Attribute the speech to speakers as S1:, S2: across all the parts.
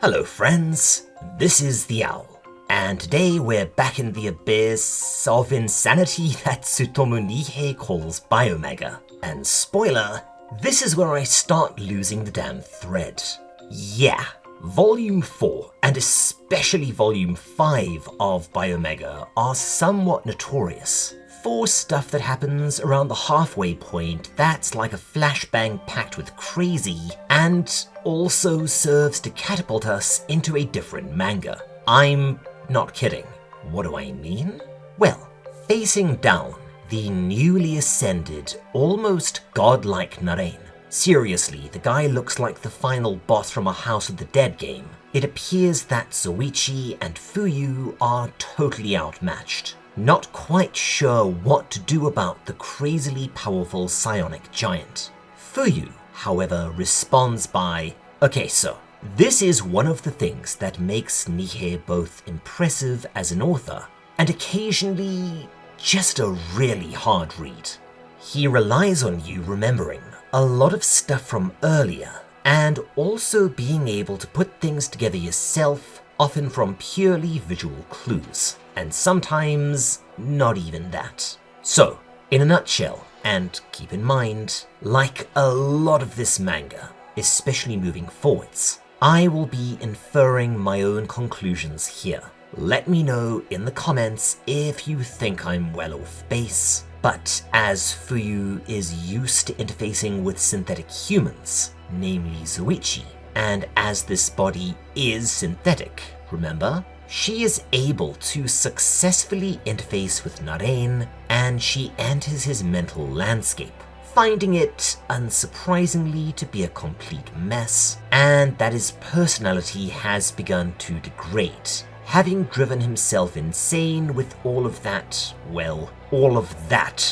S1: Hello friends, this is the Owl, and today we're back in the abyss of insanity that Tsutomu Nihei calls Biomega. And spoiler, this is where I start losing the damn thread. Yeah, Volume 4, and especially Volume 5 of Biomega are somewhat notorious for stuff that happens around the halfway point that's like a flashbang packed with crazy, and also serves to catapult us into a different manga. I'm not kidding. What do I mean? Well, facing down, the newly ascended, almost godlike Narain. Seriously, the guy looks like the final boss from a House of the Dead game. It appears that Zoichi and Fuyu are totally outmatched. Not quite sure what to do about the crazily powerful psionic giant. Fuyu, however, responds by, okay, so this is one of the things that makes Nihei both impressive as an author and occasionally just a really hard read. He relies on you remembering a lot of stuff from earlier and also being able to put things together yourself, often from purely visual clues, and sometimes not even that. So, in a nutshell, and keep in mind, like a lot of this manga, especially moving forwards, I will be inferring my own conclusions here. Let me know in the comments if you think I'm well off base, but as Fuyu is used to interfacing with synthetic humans, namely Zoichi, and as this body is synthetic, remember? She is able to successfully interface with Narain, and she enters his mental landscape, finding it, unsurprisingly, to be a complete mess, and that his personality has begun to degrade, having driven himself insane with all of that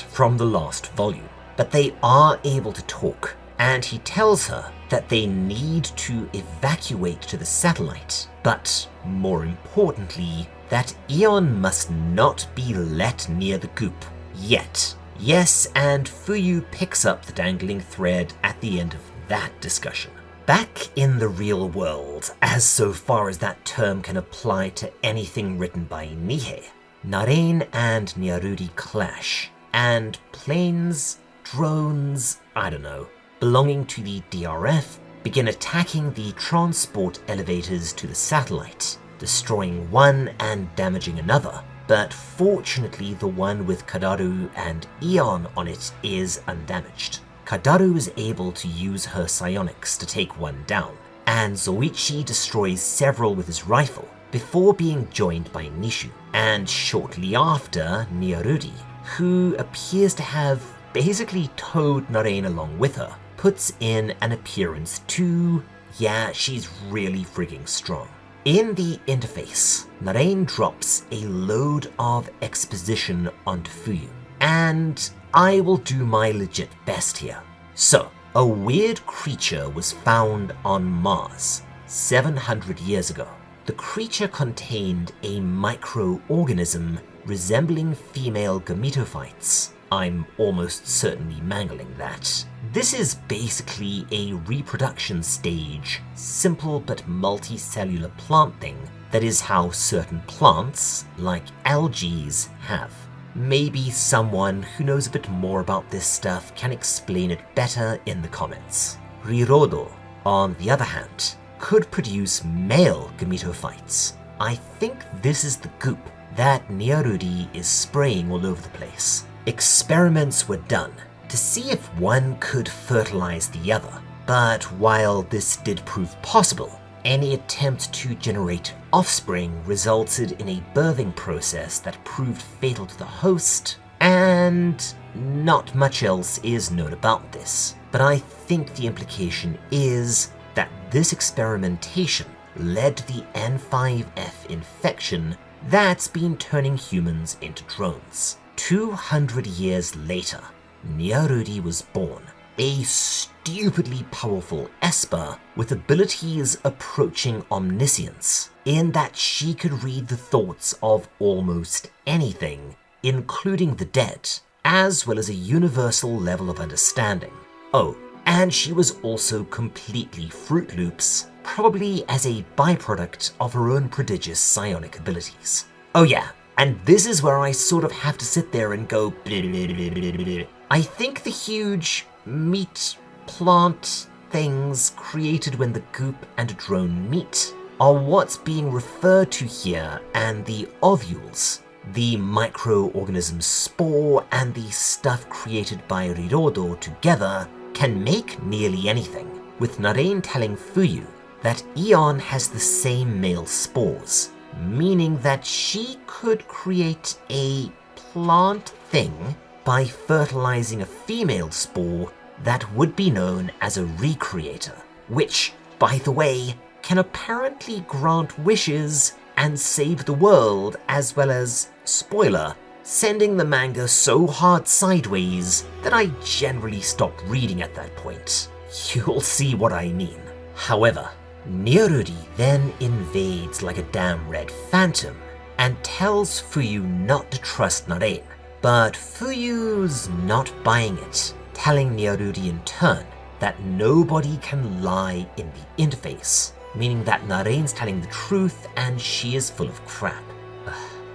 S1: from the last volume. But they are able to talk, and he tells her that they need to evacuate to the satellite, but more importantly, that Eon must not be let near the goop yet. Yes, and Fuyu picks up the dangling thread at the end of that discussion. Back in the real world, as so far as that term can apply to anything written by Nihei, Narain and Niarudi clash, and planes, drones, I don't know, belonging to the DRF begin attacking the transport elevators to the satellite, destroying one and damaging another. But fortunately, the one with Kadaru and Eon on it is undamaged. Kadaru is able to use her psionics to take one down, and Zoichi destroys several with his rifle before being joined by Nishu, and shortly after, Niarudi, who appears to have basically towed Narain along with her, puts in an appearance too. Yeah, she's really frigging strong. In the interface, Narain drops a load of exposition onto Fuyu, and I will do my legit best here. So, a weird creature was found on Mars 700 years ago. The creature contained a microorganism resembling female gametophytes. I'm almost certainly mangling that. This is basically a reproduction stage, simple but multicellular plant thing that is how certain plants, like algae, have. Maybe someone who knows a bit more about this stuff can explain it better in the comments. Rirodo, on the other hand, could produce male gametophytes. I think this is the goop that Niarudi is spraying all over the place. Experiments were done to see if one could fertilize the other, but while this did prove possible, any attempt to generate offspring resulted in a birthing process that proved fatal to the host, and not much else is known about this. But I think the implication is that this experimentation led to the N5F infection that's been turning humans into drones. 200 years later, Niarudi was born, a stupidly powerful esper with abilities approaching omniscience, in that she could read the thoughts of almost anything, including the dead, as well as a universal level of understanding. Oh, and she was also completely Fruit Loops, probably as a byproduct of her own prodigious psionic abilities. Oh yeah, and this is where I sort of have to sit there and go blah, blah, blah, blah, blah, blah. I think the huge meat plant things created when the goop and a drone meet are what's being referred to here, and the ovules, the microorganism spore and the stuff created by Rirodo together can make nearly anything, with Narain telling Fuyu that Aeon has the same male spores, meaning that she could create a plant thing by fertilizing a female spore that would be known as a recreator, which, by the way, can apparently grant wishes and save the world, as well as, spoiler, sending the manga so hard sideways that I generally stopped reading at that point. You'll see what I mean. However, Niarudi then invades like a damn red phantom and tells Fuyu not to trust Narain, but Fuyu's not buying it, telling Niarudi in turn that nobody can lie in the interface, meaning that Narain's telling the truth and she is full of crap.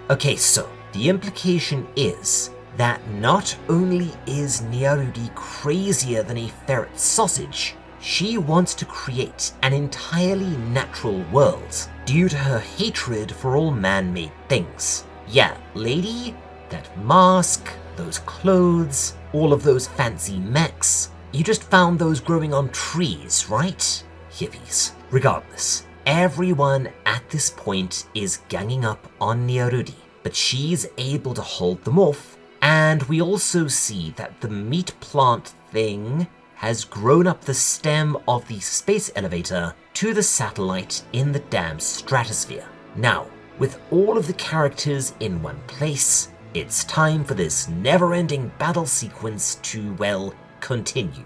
S1: Okay, so the implication is that not only is Niarudi crazier than a ferret sausage, she wants to create an entirely natural world due to her hatred for all man-made things. Yeah, lady, that mask, those clothes, all of those fancy mechs, you just found those growing on trees, right? Hippies. Regardless, everyone at this point is ganging up on Niarudi, but she's able to hold them off, and we also see that the meat plant thing has grown up the stem of the space elevator to the satellite in the damn stratosphere. Now, with all of the characters in one place, it's time for this never-ending battle sequence to, well, continue.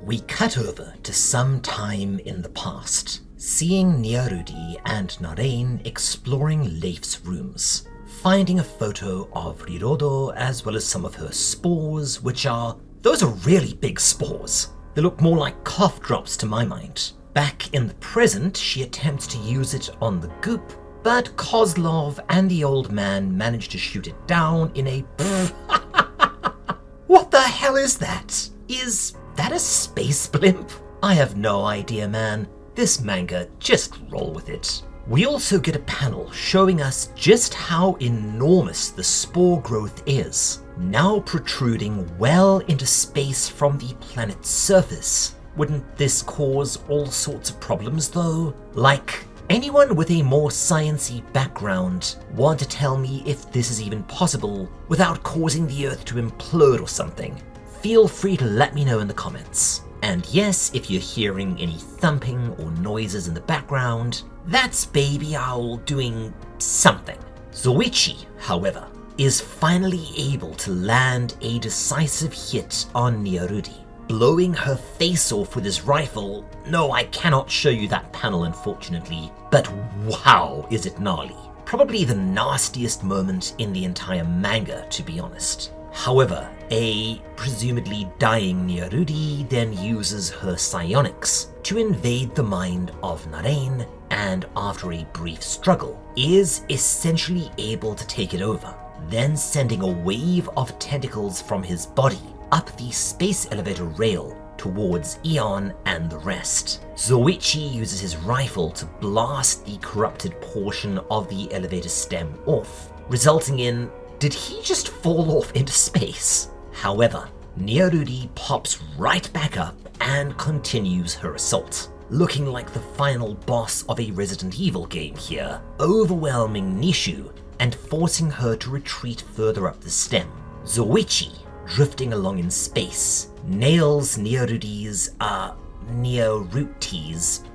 S1: We cut over to some time in the past, seeing Niarudi and Narain exploring Leif's rooms, finding a photo of Rirodo as well as some of her spores, those are really big spores. They look more like cough drops to my mind. Back in the present, she attempts to use it on the goop, but Kozlov and the old man manage to shoot it down in a What the hell is that? Is that a space blimp? I have no idea, man. This manga, just roll with it. We also get a panel showing us just how enormous the spore growth is, now protruding well into space from the planet's surface. Wouldn't this cause all sorts of problems though? Like, anyone with a more sciencey background want to tell me if this is even possible without causing the Earth to implode or something? Feel free to let me know in the comments. And yes, if you're hearing any thumping or noises in the background, that's Baby Owl doing something. Zoichi, however, is finally able to land a decisive hit on Niarudi, blowing her face off with his rifle. No, I cannot show you that panel, unfortunately, but wow, is it gnarly. Probably the nastiest moment in the entire manga, to be honest. However, a presumably dying Niarudi then uses her psionics to invade the mind of Narain, and after a brief struggle, is essentially able to take it over, then sending a wave of tentacles from his body up the space elevator rail towards Aeon and the rest. Zoichi uses his rifle to blast the corrupted portion of the elevator stem off, resulting in, did he just fall off into space? However, Niarudi pops right back up and continues her assault, looking like the final boss of a Resident Evil game here, overwhelming Nishu and forcing her to retreat further up the stem. Zoichi, drifting along in space, nails Niarudi's,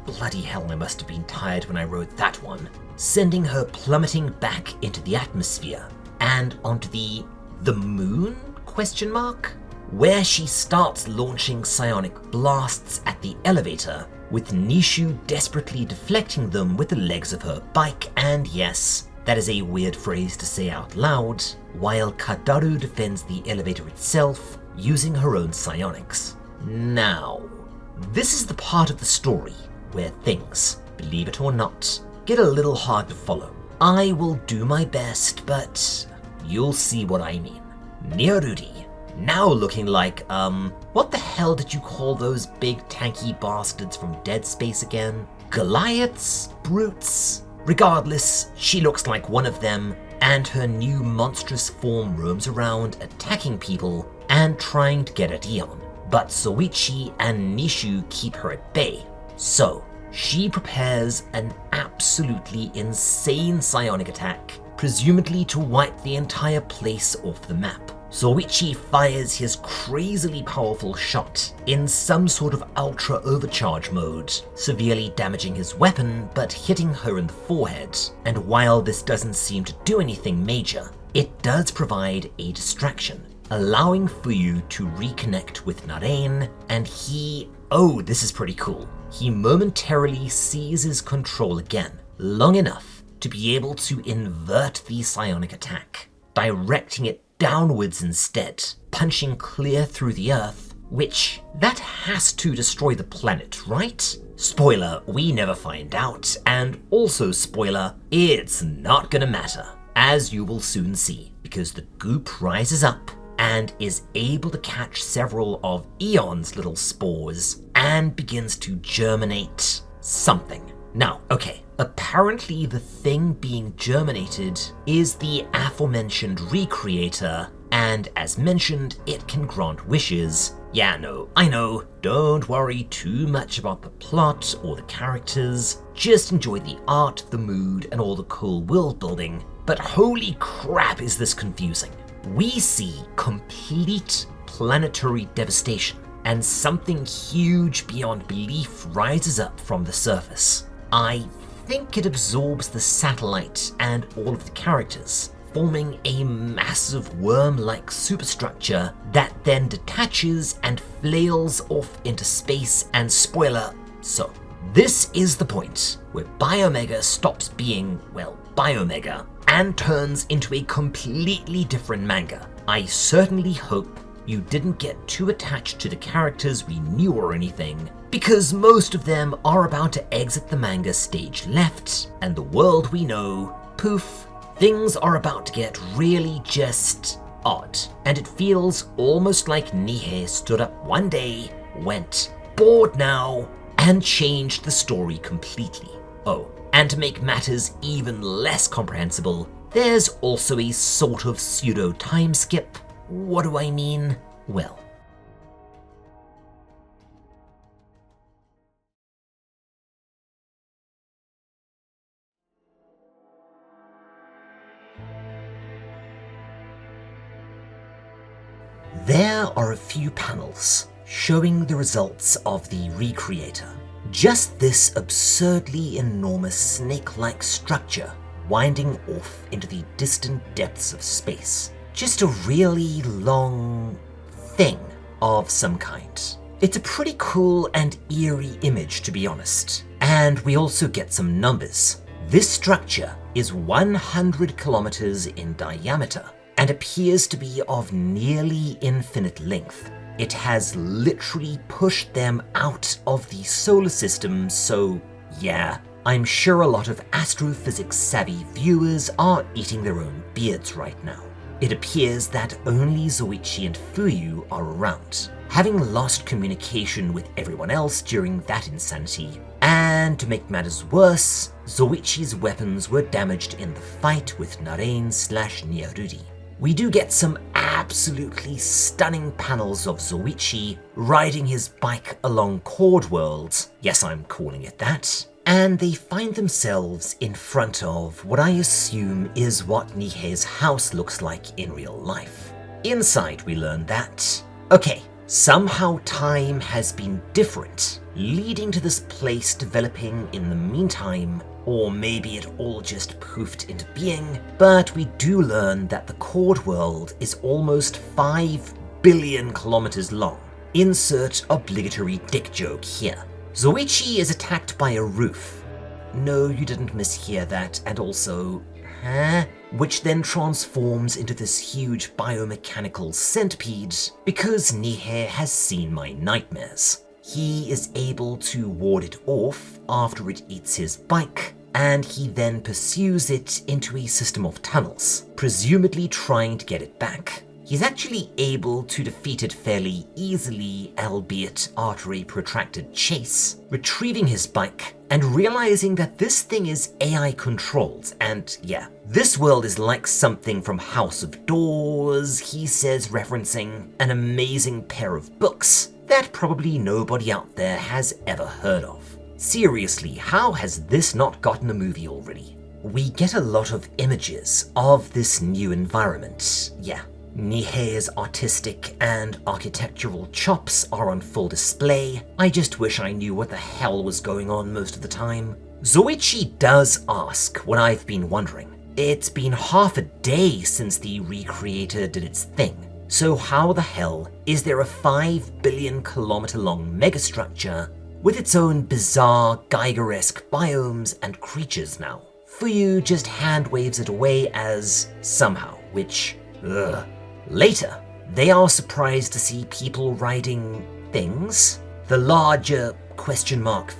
S1: bloody hell, I must have been tired when I wrote that one, sending her plummeting back into the atmosphere and onto the moon? where she starts launching psionic blasts at the elevator, with Nishu desperately deflecting them with the legs of her bike, and yes, that is a weird phrase to say out loud, while Kadaru defends the elevator itself using her own psionics. Now, this is the part of the story where things, believe it or not, get a little hard to follow. I will do my best, but you'll see what I mean. Niarudi, now looking like, what the hell did you call those big tanky bastards from Dead Space again? Goliaths? Brutes? Regardless, she looks like one of them, and her new monstrous form roams around attacking people and trying to get at Eon. But Soichi and Nishu keep her at bay, so she prepares an absolutely insane psionic attack, presumably to wipe the entire place off the map. Soichi fires his crazily powerful shot in some sort of ultra overcharge mode, severely damaging his weapon but hitting her in the forehead. And while this doesn't seem to do anything major, it does provide a distraction, allowing Fuyu to reconnect with Narain, and this is pretty cool. He momentarily seizes control again, long enough to be able to invert the psionic attack, directing it downwards instead, punching clear through the earth, which that has to destroy the planet, right? Spoiler, we never find out, and also spoiler, it's not gonna matter, as you will soon see, because the goop rises up and is able to catch several of Eon's little spores and begins to germinate something. Now, okay, apparently the thing being germinated is the aforementioned recreator, and as mentioned, it can grant wishes. Yeah, no, I know, don't worry too much about the plot or the characters, just enjoy the art, the mood, and all the cool world building, but holy crap is this confusing. We see complete planetary devastation, and something huge beyond belief rises up from the surface. I think it absorbs the satellite and all of the characters, forming a massive worm-like superstructure that then detaches and flails off into space, and spoiler, so this is the point where Biomega stops being, well, Biomega, and turns into a completely different manga. I certainly hope you didn't get too attached to the characters we knew or anything, because most of them are about to exit the manga stage left, and the world we know, poof, things are about to get really just odd. And it feels almost like Nihei stood up one day, went, bored now, and changed the story completely. Oh, and to make matters even less comprehensible, there's also a sort of pseudo time skip. What do I mean? Well, there are a few panels showing the results of the recreator. Just this absurdly enormous snake-like structure winding off into the distant depths of space. Just a really long thing of some kind. It's a pretty cool and eerie image, to be honest. And we also get some numbers. This structure is 100 kilometers in diameter and appears to be of nearly infinite length. It has literally pushed them out of the solar system, so yeah, I'm sure a lot of astrophysics savvy viewers are eating their own beards right now. It appears that only Zoichi and Fuyu are around, having lost communication with everyone else during that insanity. And to make matters worse, Zoichi's weapons were damaged in the fight with Narain/Niarudi. We do get some absolutely stunning panels of Zoichi riding his bike along Chord World, yes, I'm calling it that, and they find themselves in front of what I assume is what Nihei's house looks like in real life. Inside we learn that, okay, somehow time has been different, leading to this place developing in the meantime, or maybe it all just poofed into being, but we do learn that the Chord World is almost 5 billion kilometers long. Insert obligatory dick joke here. Zoichi is attacked by a roof. No, you didn't mishear that, and also, which then transforms into this huge biomechanical centipede because Nihei has seen my nightmares. He is able to ward it off after it eats his bike, and he then pursues it into a system of tunnels, presumably trying to get it back. He's actually able to defeat it fairly easily, albeit after a protracted chase, retrieving his bike and realizing that this thing is AI controlled, and yeah, this world is like something from House of Doors, he says, referencing an amazing pair of books that probably nobody out there has ever heard of. Seriously, how has this not gotten a movie already? We get a lot of images of this new environment, yeah. Nihei's artistic and architectural chops are on full display. I just wish I knew what the hell was going on most of the time. Zoichi does ask what I've been wondering. It's been half a day since the recreator did its thing. So how the hell is there a 5 billion kilometer long megastructure with its own bizarre Geiger-esque biomes and creatures now? Fuyu just hand waves it away as somehow, which, ugh. Later, they are surprised to see people riding things, the larger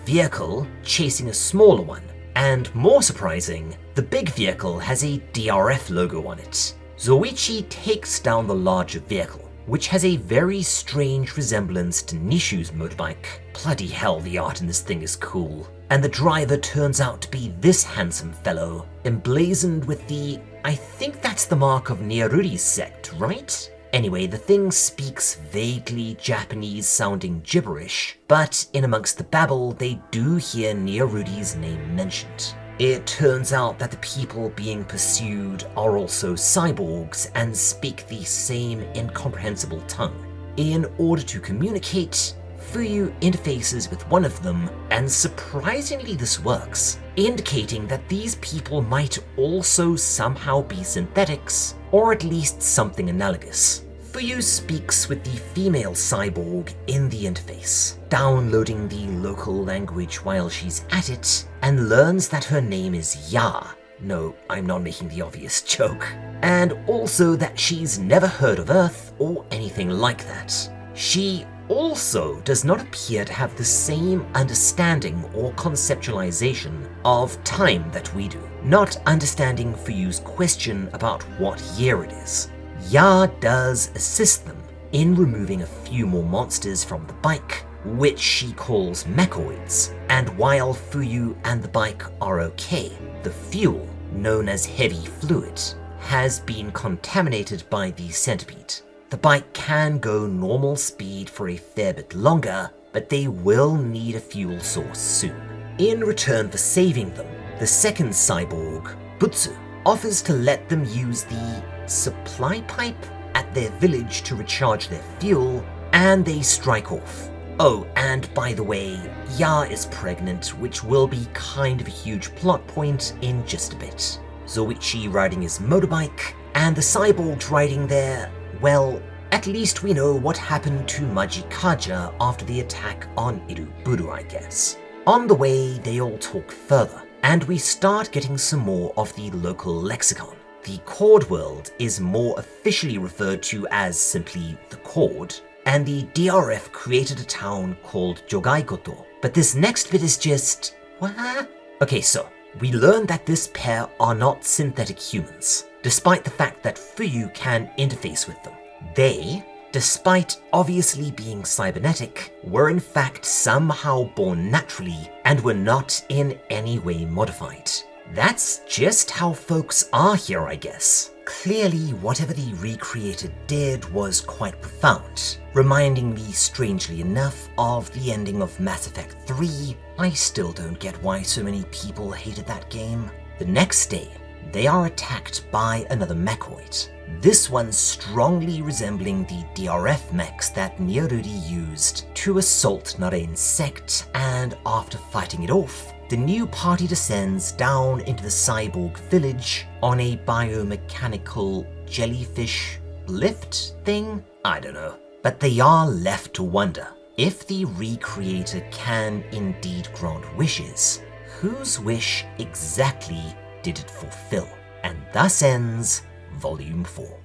S1: vehicle chasing a smaller one, and more surprising, the big vehicle has a DRF logo on it. Zoichi takes down the larger vehicle, which has a very strange resemblance to Nishu's motorbike. Bloody hell, the art in this thing is cool. And the driver turns out to be this handsome fellow, emblazoned with the, I think that's the mark of Niarudi's sect, right? Anyway, the thing speaks vaguely Japanese-sounding gibberish, but in amongst the babble, they do hear Niarudi's name mentioned. It turns out that the people being pursued are also cyborgs and speak the same incomprehensible tongue. In order to communicate, Fuyu interfaces with one of them, and surprisingly this works, indicating that these people might also somehow be synthetics, or at least something analogous. Fuyu speaks with the female cyborg in the interface, downloading the local language while she's at it, and learns that her name is Ya. No, I'm not making the obvious joke. And also that she's never heard of Earth or anything like that. She also does not appear to have the same understanding or conceptualization of time that we do, not understanding Fuyu's question about what year it is. Ya does assist them in removing a few more monsters from the bike, which she calls mechoids, and while Fuyu and the bike are okay, the fuel, known as heavy fluid, has been contaminated by the centipede. The bike can go normal speed for a fair bit longer, but they will need a fuel source soon. In return for saving them, the second cyborg, Butsu, offers to let them use the supply pipe at their village to recharge their fuel, and they strike off. Oh, and by the way, Ya is pregnant, which will be kind of a huge plot point in just a bit. Zoichi riding his motorbike, and the cyborgs riding their, well, at least we know what happened to Majikaja after the attack on Iruburu, I guess. On the way, they all talk further, and we start getting some more of the local lexicon. The Cord world is more officially referred to as simply the Cord, and the DRF created a town called Jogaikoto. But this next bit is just, what? Okay, so we learn that this pair are not synthetic humans, despite the fact that Fuyu can interface with them. They, despite obviously being cybernetic, were in fact somehow born naturally and were not in any way modified. That's just how folks are here, I guess. Clearly, whatever the recreator did was quite profound, reminding me, strangely enough, of the ending of Mass Effect 3. I still don't get why so many people hated that game. The next day, they are attacked by another mechoid, this one strongly resembling the DRF mechs that Niarudi used to assault Narene's sect, and after fighting it off, the new party descends down into the cyborg village on a biomechanical jellyfish uplift thing? I don't know. But they are left to wonder, if the recreator can indeed grant wishes, whose wish exactly did it fulfill? And thus ends Volume 4.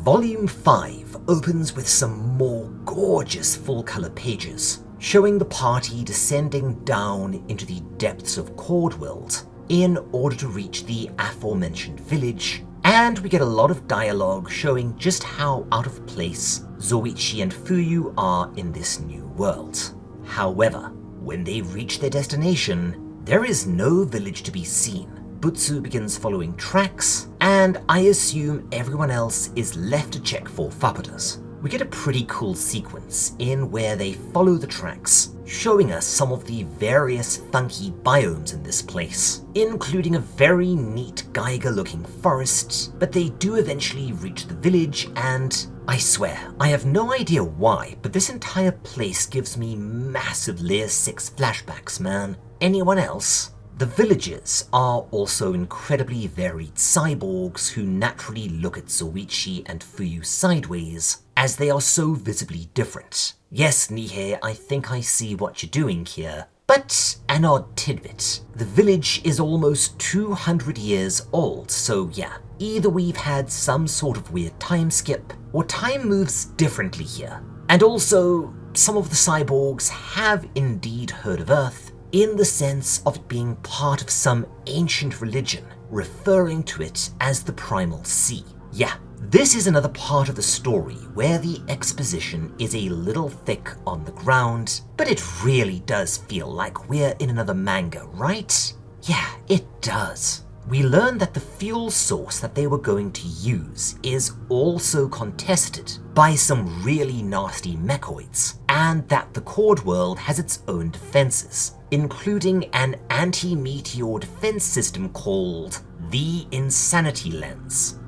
S1: Volume 5 opens with some more gorgeous full-color pages, showing the party descending down into the depths of Cordworld in order to reach the aforementioned village, and we get a lot of dialogue showing just how out of place Zoichi and Fuyu are in this new world. However, when they reach their destination, there is no village to be seen. Butsu begins following tracks, and I assume everyone else is left to check for Fapodas. We get a pretty cool sequence in where they follow the tracks, showing us some of the various funky biomes in this place, including a very neat Geiger-looking forest, but they do eventually reach the village, and I swear, I have no idea why, but this entire place gives me massive Layer 6 flashbacks, man. Anyone else? The villagers are also incredibly varied cyborgs who naturally look at Zoichi and Fuyu sideways, as they are so visibly different. Yes, Nihei, I think I see what you're doing here. But an odd tidbit. The village is almost 200 years old, so yeah, either we've had some sort of weird time skip, or time moves differently here. And also, some of the cyborgs have indeed heard of Earth, in the sense of it being part of some ancient religion, referring to it as the Primal Sea. Yeah, this is another part of the story where the exposition is a little thick on the ground, but it really does feel like we're in another manga, right? Yeah, it does. We learn that the fuel source that they were going to use is also contested by some really nasty mechoids, and that the Cord World has its own defenses, including an anti-meteor defense system called the Insanity Lens.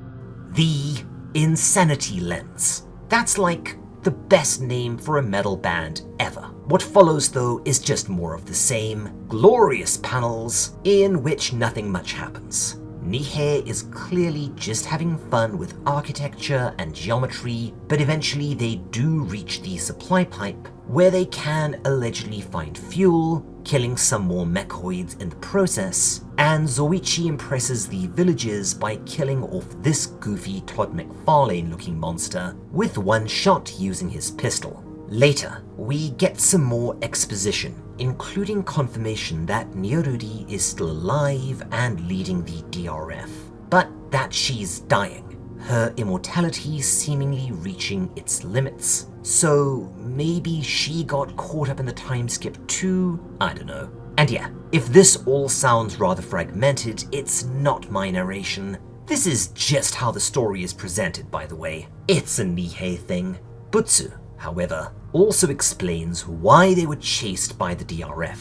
S1: The Insanity Lens. That's like the best name for a metal band ever. What follows though is just more of the same, glorious panels in which nothing much happens. Nihei is clearly just having fun with architecture and geometry, but eventually they do reach the supply pipe, where they can allegedly find fuel, killing some more mechoids in the process, and Zoichi impresses the villagers by killing off this goofy Todd McFarlane looking monster with one shot using his pistol. Later, we get some more exposition, including confirmation that Niarudi is still alive and leading the DRF, but that she's dying, her immortality seemingly reaching its limits. So maybe she got caught up in the time skip too? I don't know. And yeah, if this all sounds rather fragmented, it's not my narration. This is just how the story is presented, by the way. It's a Nihei thing. Butsu, however, also explains why they were chased by the DRF.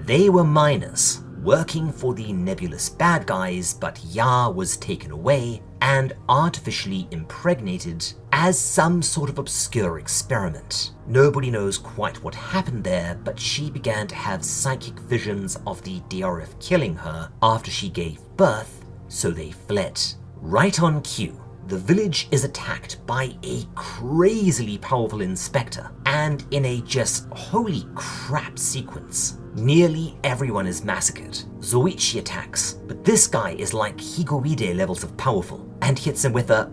S1: They were miners, working for the nebulous bad guys, but Ya was taken away and artificially impregnated as some sort of obscure experiment. Nobody knows quite what happened there, but she began to have psychic visions of the DRF killing her after she gave birth, so they fled. Right on cue, the village is attacked by a crazily powerful inspector, and in a just holy crap sequence, nearly everyone is massacred. Zoichi attacks, but this guy is like Higowide levels of powerful, and hits him with a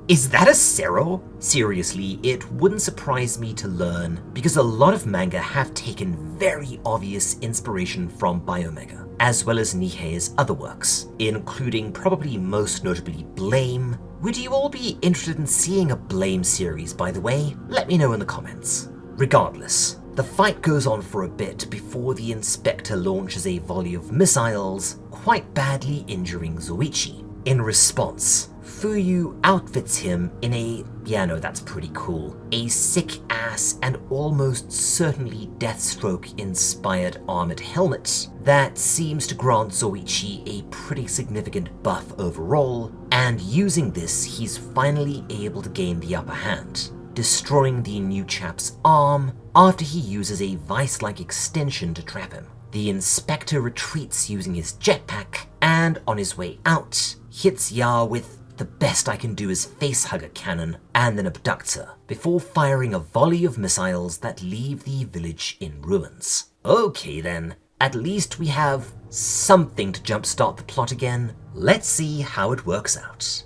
S1: is that a Zero? Seriously, it wouldn't surprise me to learn, because a lot of manga have taken very obvious inspiration from Biomega, as well as Nihei's other works, including probably most notably Blame. Would you all be interested in seeing a Blame series, by the way? Let me know in the comments. Regardless, the fight goes on for a bit before the inspector launches a volley of missiles, quite badly injuring Zoichi. In response, Fuyu outfits him in a, yeah no that's pretty cool, a sick ass and almost certainly Deathstroke inspired armored helmet that seems to grant Zoichi a pretty significant buff overall, and using this he's finally able to gain the upper hand. destroying the new chap's arm after he uses a vice-like extension to trap him. The inspector retreats using his jetpack, and on his way out, hits Ya with the best I can do is facehugger cannon and then abducts her, before firing a volley of missiles that leave the village in ruins. Okay then, at least we have something to jumpstart the plot again. Let's see how it works out.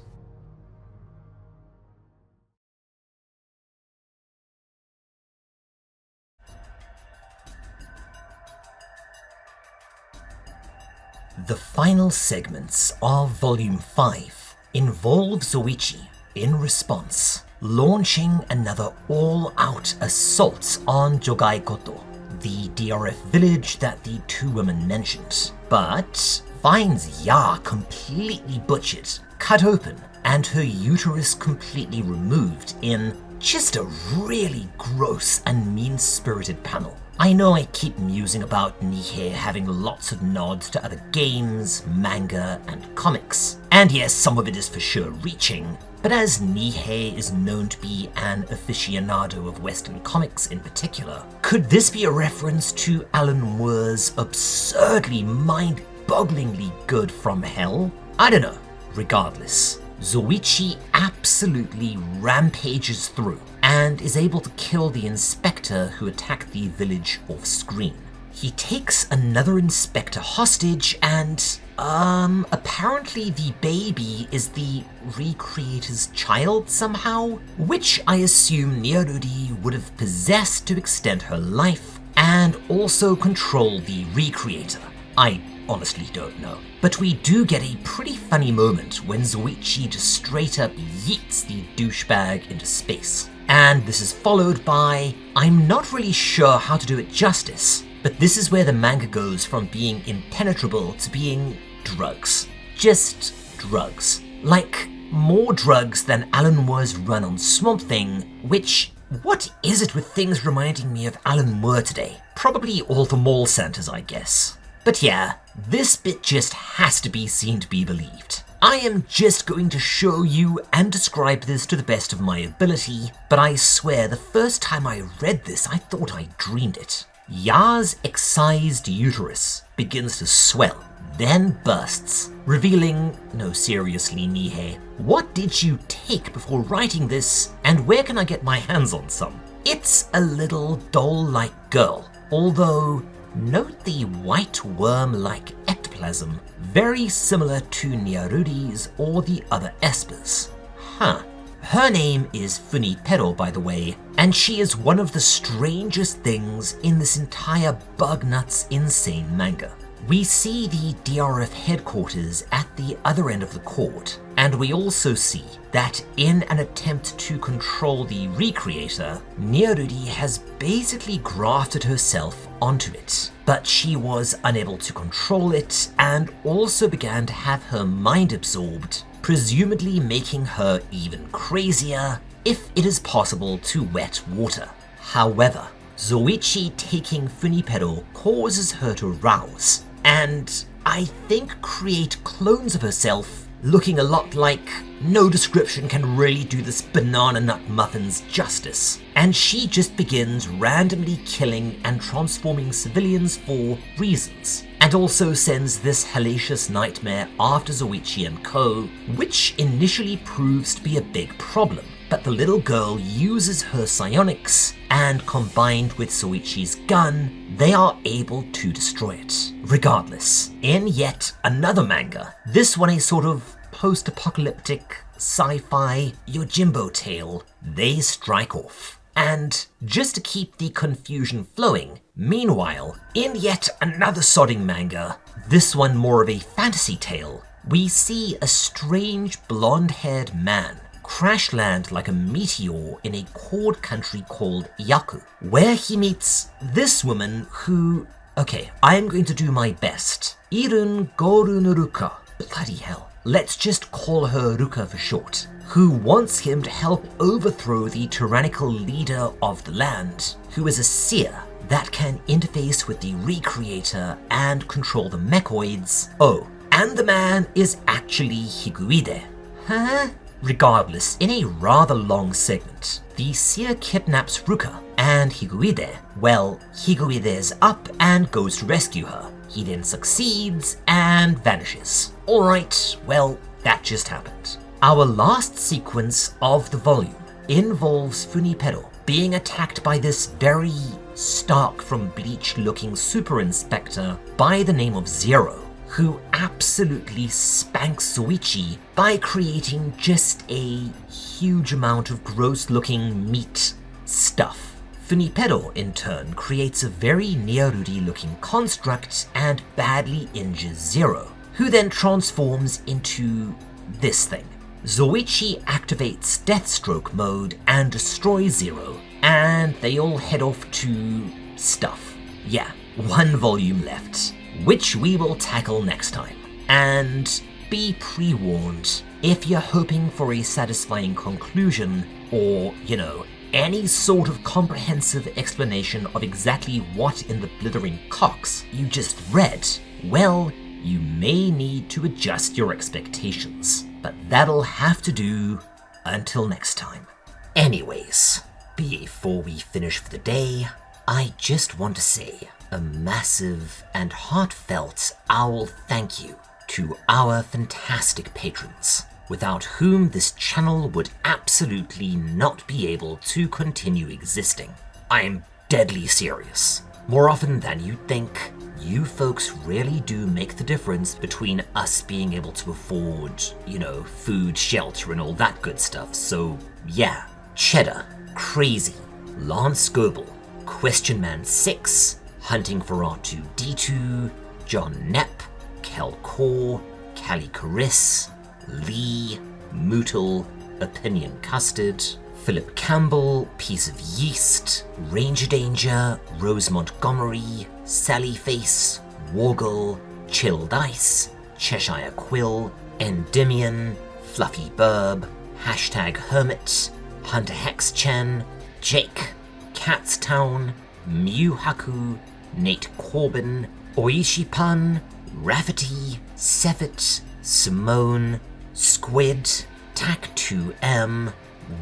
S1: The final segments of Volume 5 involve Zoichi, in response, launching another all-out assault on Jogaikoto, the DRF village that the two women mentioned, but finds Ya completely butchered, cut open, and her uterus completely removed in just a really gross and mean-spirited panel. I know I keep musing about Nihei having lots of nods to other games, manga, and comics, and yes, some of it is for sure reaching, but as Nihei is known to be an aficionado of Western comics in particular, could this be a reference to Alan Moore's absurdly mind-bogglingly good From Hell? I don't know. Regardless, Zoichi absolutely rampages through and is able to kill the inspector who attacked the village off-screen. He takes another inspector hostage and, apparently the baby is the recreator's child somehow, which I assume Niarudi would have possessed to extend her life and also control the recreator. I honestly don't know. But we do get a pretty funny moment when Zoichi just straight up yeets the douchebag into space. And this is followed by, I'm not really sure how to do it justice, but this is where the manga goes from being impenetrable to being drugs. Just drugs. Like, more drugs than Alan Moore's run on Swamp Thing, which, what is it with things reminding me of Alan Moore today? Probably all the mall centers, I guess. But yeah, this bit just has to be seen to be believed. I am just going to show you and describe this to the best of my ability, but I swear the first time I read this I thought I dreamed it. Ya's excised uterus begins to swell, then bursts, revealing, no seriously Nihei, what did you take before writing this and where can I get my hands on some? It's a little doll-like girl, although note the white worm-like ectoplasm, very similar to Niarudi's or the other espers. Huh. Her name is Funipero, by the way, and she is one of the strangest things in this entire bug-nuts insane manga. We see the DRF headquarters at the other end of the court, and we also see that in an attempt to control the recreator, Niarudi has basically grafted herself onto it, but she was unable to control it and also began to have her mind absorbed, presumably making her even crazier, if it is possible to wet water. However, Zoichi taking Funipero causes her to rouse, and I think create clones of herself looking a lot like no description can really do this banana nut muffins justice. And she just begins randomly killing and transforming civilians for reasons. And also sends this hellacious nightmare after Zoichi and co, which initially proves to be a big problem. But the little girl uses her psionics, and combined with Zoichi's gun, they are able to destroy it. Regardless, in yet another manga, this one a sort of post-apocalyptic sci-fi Yojimbo tale, they strike off. And just to keep the confusion flowing, meanwhile, in yet another sodding manga, this one more of a fantasy tale, we see a strange blonde-haired man crash land like a meteor in a cold country called Yaku, where he meets this woman who, okay, I am going to do my best. Irun Gorunuruka, bloody hell, let's just call her Ruka for short, who wants him to help overthrow the tyrannical leader of the land, who is a seer that can interface with the recreator and control the mechoids. Oh, and the man is actually Higuide. Huh? Regardless, in a rather long segment, the seer kidnaps Ruka and Higuide. Well, Higuide's up and goes to rescue her. He then succeeds and vanishes. Alright, well, that just happened. Our last sequence of the volume involves Funipero being attacked by this very stark from Bleach looking super inspector by the name of Zero, who absolutely spanks Zoichi by creating just a huge amount of gross looking meat stuff. Funipero, in turn, creates a very Niarudi looking construct and badly injures Zero, who then transforms into this thing. Zoichi activates Deathstroke mode and destroys Zero, and they all head off to stuff. Yeah, one volume left, which we will tackle next time. And be pre-warned, if you're hoping for a satisfying conclusion, or, any sort of comprehensive explanation of exactly what in the blithering cocks you just read, well, you may need to adjust your expectations. But that'll have to do until next time. Anyways, before we finish for the day, I just want to say a massive and heartfelt owl thank you to our fantastic patrons, without whom this channel would absolutely not be able to continue existing. I'm deadly serious. More often than you'd think, you folks really do make the difference between us being able to afford, food, shelter, and all that good stuff. So, yeah. Cheddar, Crazy, Lance Goebel, Question Man 6, Hunting for R2D2, John Knepp, Kel Core, Callie Caris, Lee, Mootle, Opinion Custard, Philip Campbell, Piece of Yeast, Ranger Danger, Rose Montgomery, Sally Face, Wargle, Chilled Ice, Cheshire Quill, Endymion, Fluffy Burb, Hermit, Hunter Hexchen, Jake, Catstown, Mew Haku, Nate Corbin, Oishi-Pun, Rafferty, Seffet, Simone, Squid, Tak2M,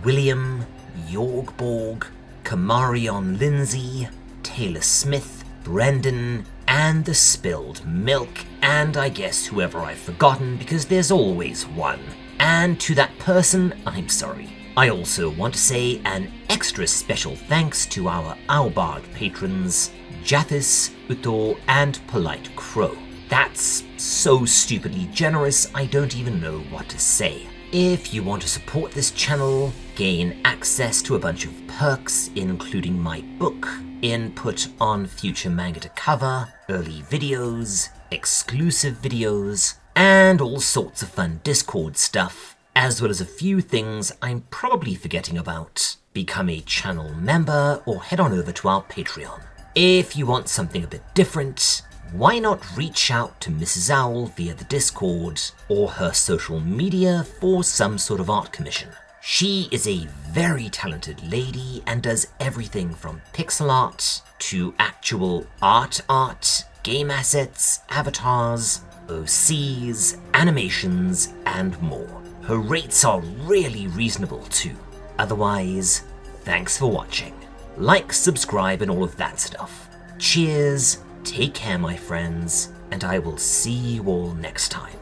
S1: William, Yorgborg, Kamarion Lindsay, Taylor Smith, Brendan, and the Spilled Milk, and I guess whoever I've forgotten, because there's always one. And to that person, I'm sorry. I also want to say an extra special thanks to our Owlbard patrons, Jathis, Uto, and Polite Crow. That's so stupidly generous, I don't even know what to say. If you want to support this channel, gain access to a bunch of perks, including my book, input on future manga to cover, early videos, exclusive videos, and all sorts of fun Discord stuff, as well as a few things I'm probably forgetting about, become a channel member or head on over to our Patreon. If you want something a bit different, why not reach out to Mrs. Owl via the Discord or her social media for some sort of art commission. She is a very talented lady and does everything from pixel art to actual art, game assets, avatars, OCs, animations, and more. Her rates are really reasonable too. Otherwise, thanks for watching. Like, subscribe, and all of that stuff. Cheers, take care my friends, and I will see you all next time.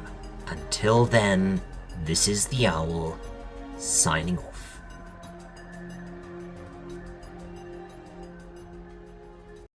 S1: Until then, this is the Owl, signing off.